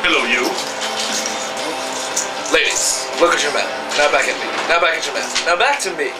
Hello, you. Ladies, look at your man. Now back at me. Now back at your man. Now back to me.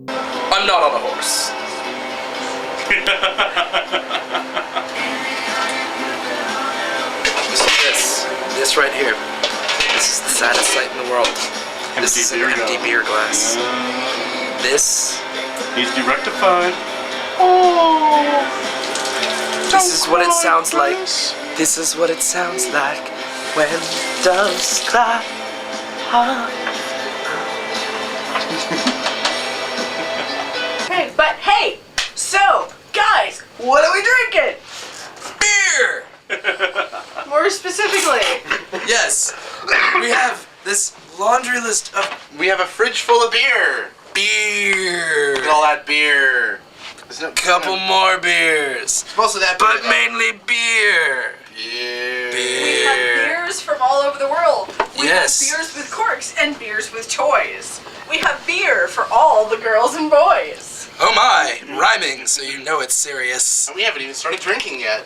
I'm not on a horse. This right here. This is the saddest sight in the world. This is an empty beer glass. This needs to be rectified. This is what it sounds like. This is what it sounds like when doves cry. Hey, so, guys, what are we drinking? Beer! More specifically. Yes, we have this laundry list of We have a fridge full of beer. beer. Look at all that beer. There's no Couple more beers, most of that beer. but mainly beer. Beer. We have beers from all over the world. We Yes. have beers with corks and beers with toys. We have beer for all the girls and boys. Oh my, rhyming, so you know it's serious. And we haven't even started drinking yet.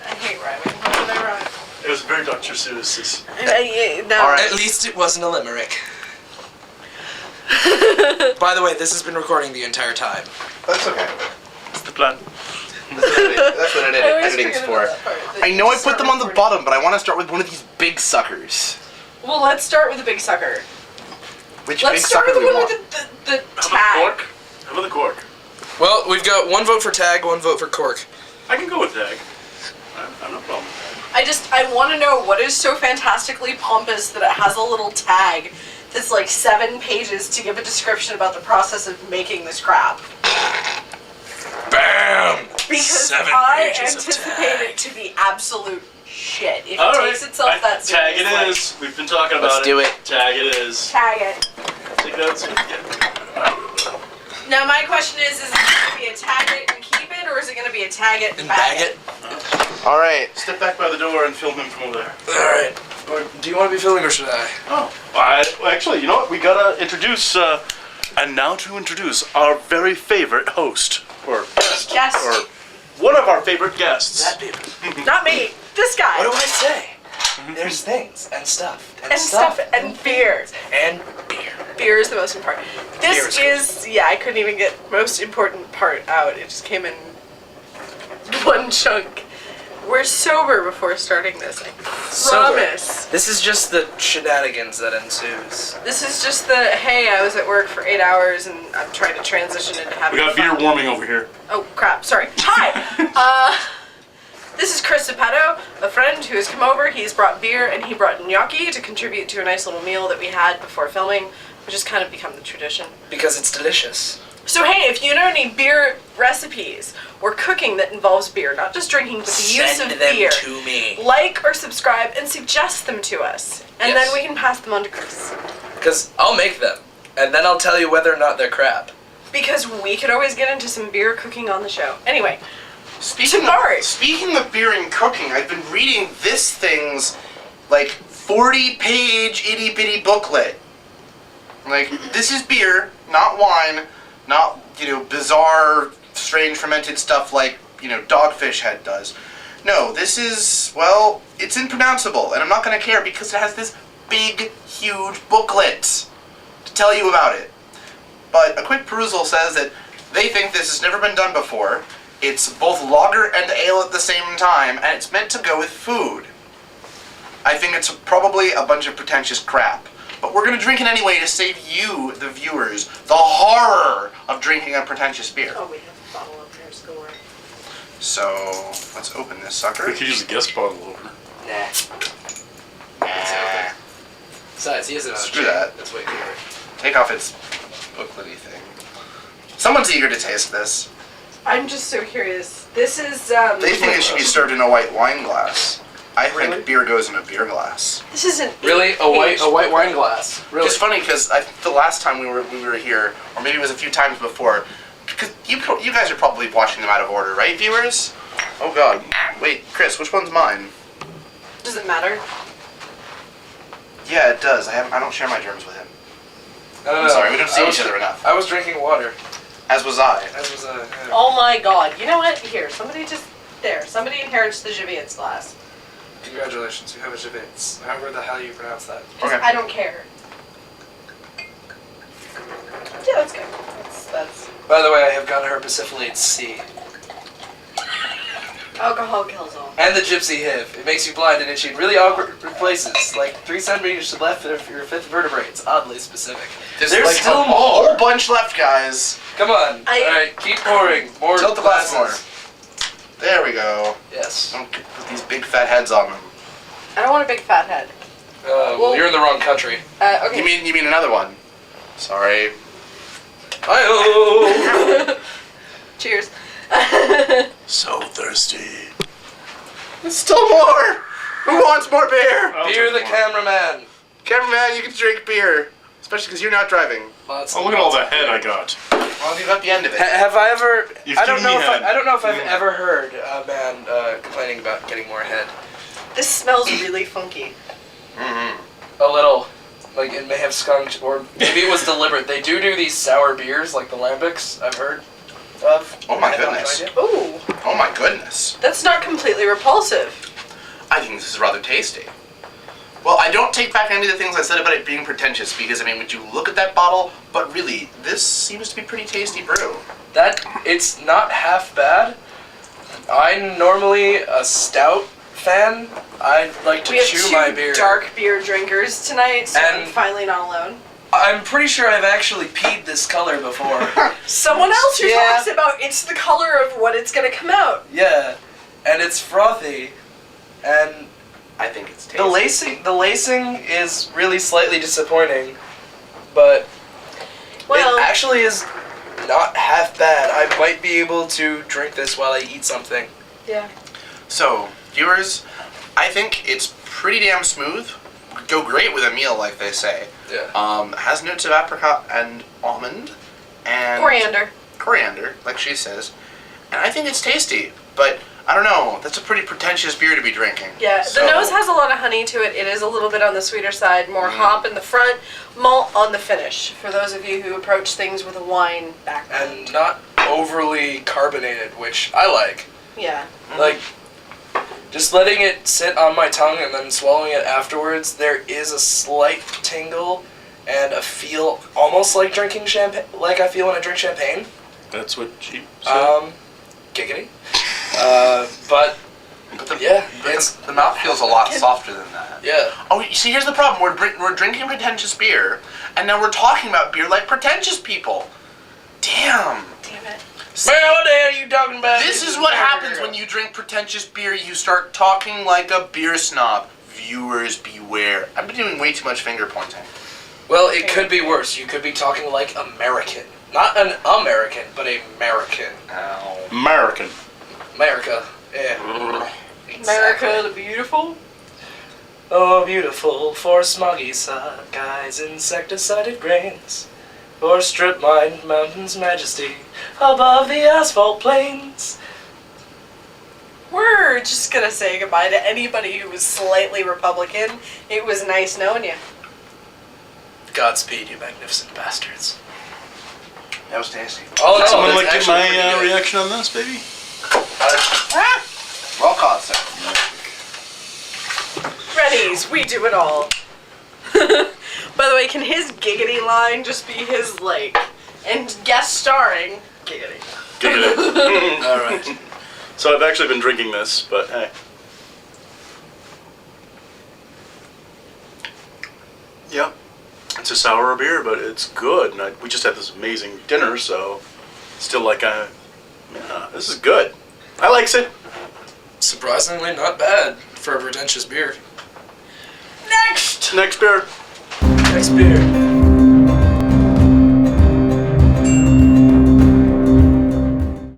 I hate rhyming. How did I rhyme? It was very Dr. Seuss. No. All right. At least it wasn't a limerick. By the way, this has been recording the entire time. That's okay. That's the plan. That's what I always editing's forget for. about that part, that I know you I put start them on the recording. bottom, but I want to start with one of these big suckers. Well, let's start with the big sucker. Which Let's big start sucker with do the we one want? with the How about the tag. cork? How about the cork? Well, we've got one vote for tag, one vote for cork. I can go with tag. I have no problem. I want to know what is so fantastically pompous that it has a little tag that's like 7 pages to give a description about the process of making this crap. Bam! Because 7 I pages of anticipate tag. it to be absolute shit. If All it right. takes itself that Tag it seriously. is. We've been talking about Let's do it. Tag it is. Tag it. Take that. Now my question is it going to be a tag it and keep it, or is it going to be a tag it And bag it. All right. Step back by the door and film him from over there. Alright. Do you want to be filming or should I? Oh. Well, actually, you know what? We gotta introduce, and now to introduce our very favorite host. Or guest. Guest. Or one of our favorite guests. That people. Not me. This guy. What do I say? There's things and stuff. And stuff and beer. And beer. Beer is the most important. Beer This is is, yeah, I couldn't even get most important part out. It just came in one chunk. We're sober before starting this, I promise. This is just the shenanigans that ensues. This is just the, hey, I was at work for 8 hours and I'm trying to transition into having We got fun. beer warming over here. Oh, crap, sorry. Hi! This is Chris Zapato, a friend who has come over. He's brought beer and he brought gnocchi to contribute to a nice little meal that we had before filming, which has kind of become the tradition. Because it's delicious. So hey, if you know any beer recipes or cooking that involves beer, not just drinking, but the use Send of them beer, to me. like or subscribe and suggest them to us. And Yes. then we can pass them on to Chris. Because I'll make them. And then I'll tell you whether or not they're crap. Because we could always get into some beer cooking on the show. Anyway, Speaking of beer and cooking, I've been reading this thing's like 40-page itty bitty booklet. Like, this is beer, not wine, not, bizarre, strange fermented stuff like, Dogfish Head does. No, this is, well, it's impronounceable, and I'm not gonna care because it has this big, huge booklet to tell you about it. But a quick perusal says that they think this has never been done before. It's both lager and ale at the same time, and it's meant to go with food. I think it's probably a bunch of pretentious crap. But we're gonna drink it anyway to save you, the viewers, the horror of drinking a pretentious beer. oh, we have a bottle up here, score. So, let's open this sucker. We could use a guest bottle over. Nah. Nah. Besides, he isn't on a Screw chain. that. That's way cooler. Take off its booklet-y thing. Someone's eager to taste this. I'm just so curious. This is They think it should be served in a white wine glass. I Really? think beer goes in a beer glass. This isn't Really? A white wine glass? Really? It's funny because I think the last time we were here, or maybe it was a few times before, because you guys are probably watching them out of order, right, viewers? Oh God! Wait, Chris, which one's mine? Does it matter? Yeah, it does. I don't share my germs with him. No, I'm sorry, we don't see I each was- other enough. I was drinking water. As was I. That was a. Oh my God! You know what? Here, somebody inherits the Javiet's glass. Congratulations, you have a Javits. However the hell you pronounce that. Just, Okay. I don't care. Yeah, that's good. That's By the way, I have gotten her Pacificate C. alcohol kills all. And the Gypsy HIV. It makes you blind and itchy in really awkward places, like 3 centimeters to the left of your 5th vertebrae. It's oddly specific. There's There's like still a whole more. bunch left, guys. Come on. Alright, keep pouring. More Tilt the glass glasses. There we go. Yes. Don't put these big fat heads on them. I don't want a big fat head. Well, you're in the wrong country. Okay. You mean another one? Sorry. Hi-oh! Cheers. So thirsty. There's still more. Who wants more beer? You're the cameraman. Cameraman, you can drink beer, especially because you're not driving. Lots Oh, look at all the head I got. Well, you got the end of it. Have I ever? You've I don't given know me if head. I don't know if I've ever heard a man complaining about getting more head. This smells really funky. Mm-hmm. A little, like it may have skunked, or maybe it was deliberate. They do these sour beers, like the lambics. I've heard of. Oh my I have no goodness. idea. Ooh, Oh my goodness. that's not completely repulsive. I think this is rather tasty. Well, I don't take back any of the things I said about it being pretentious, because, I mean, would you look at that bottle, but really, this seems to be pretty tasty brew. That it's not half bad. I'm normally a stout fan. I like to We have chew two my beer. dark beer drinkers tonight, so I'm And- finally not alone. I'm pretty sure I've actually peed this color before. Someone else who Yeah. talks about it's the color of what it's gonna come out. Yeah, and it's frothy, and I think it's tasty. the lacing is really slightly disappointing, but Well, it actually is not half bad. I might be able to drink this while I eat something. yeah. So, viewers, I think it's pretty damn smooth. Would go great with a meal, like they say. Yeah. Has notes of apricot and almond, and Coriander. like she says. And I think it's tasty, but I don't know. That's a pretty pretentious beer to be drinking. Yeah, So- the nose has a lot of honey to it. It is a little bit on the sweeter side, more hop in the front, malt on the finish. For those of you who approach things with a wine background. And not overly carbonated, which I like. Yeah. Like, just letting it sit on my tongue and then swallowing it afterwards, there is a slight tingle and a feel almost like drinking champagne, like I feel when I drink champagne. That's what she said. Giggity. But But yeah, the mouth feels a lot softer than that. yeah. Oh, you see, here's the problem. We're drinking pretentious beer, and now we're talking about beer like pretentious people. Damn. Damn it. Man, what the hell are you talking about? This is what happens when you drink pretentious beer. You start talking like a beer snob. Viewers, beware. I've been doing way too much finger pointing. Well, it could be worse. You could be talking like American. Not an American, but a American. Ow. American. America. Yeah. America the Beautiful. Oh, beautiful for smoggy skies, insecticided grains, or strip-mined mountains' majesty above the asphalt plains. We're just gonna say goodbye to anybody who was slightly Republican. It was nice knowing you. Godspeed, you magnificent bastards. That was tasty. Oh no, Someone that's like get actually my pretty good. reaction on this, baby? Well caught, sir. Readies, we do it all. By the way, can his giggity line just be his like, and guest starring giggity? Get it. All right. So I've actually been drinking this, but hey. Yeah, it's a sour beer, but it's good. And we just had this amazing dinner, so still like yeah, this is good. I likes it. Surprisingly not bad for a pretentious beer. Next! Next beer. Next beer.